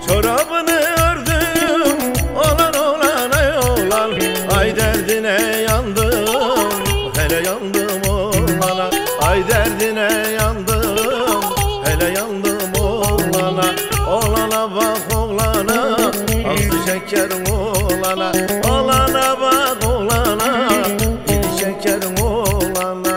Çorabını ördüm, olan olana yolan. Ay derdine yandım, hele yandım olana. Ay derdine yandım, hele yandım olana. Olana bak olana, ağzı şekerim olana. Olana bak olana, dili şekerim olana.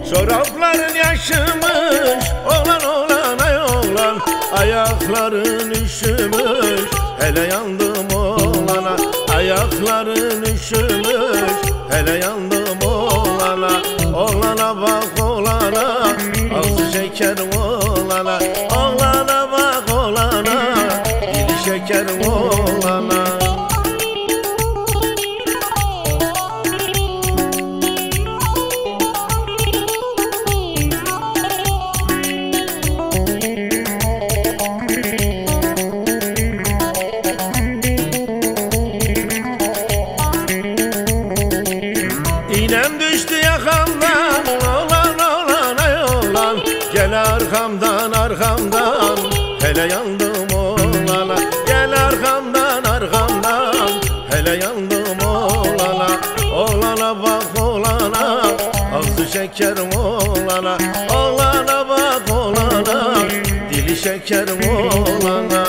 Çorapların yaşımış, olan olana yolan. Ayakların üşümüş, hele yandım olana. Ayakların üşümüş, hele yandım olana. Olana bak olana, ağzı şekerim olana. Olana bak olana, dili şekerim olana. İğnem düştü yakamdan, olan olana yolan. Gel arkamdan arkamdan, hele yandım olana. Gel arkamdan arkamdan, hele yandım olana. Olana bak olana, ağzı şekerim olana. Olana bak olana, dili şekerim olana.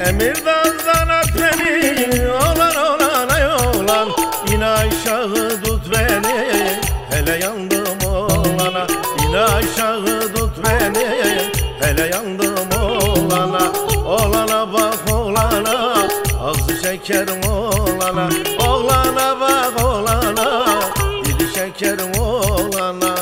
Emirdağ'dan at beni, olan olana yolan. İn aşağı tut beni, hele yandım olana. İn aşağı tut beni, hele yandım olana. Olana bak olana, ağzı şekerim olana. Olana bak olana, dili şekerim olana.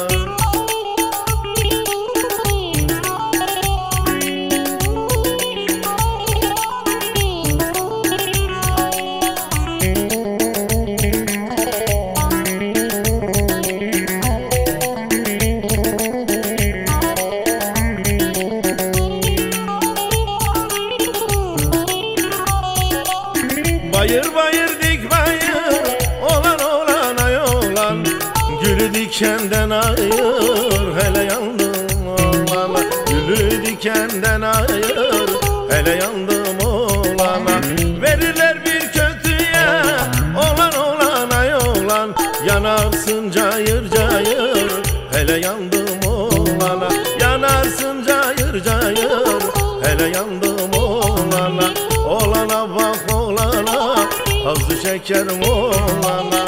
Bayır bayır dik bayır, olan olana yolan. Gülü dikenden ayır, hele yandım olana. Gülü dikenden ayır, hele yandım olana. Verirler bir kötüye, olan olana yolan. Yanarsın cayır cayır, hele yandım olana. Yanarsın cayır cayır, hele yandım olana. Olana bak olana, ağzı şekerim olana.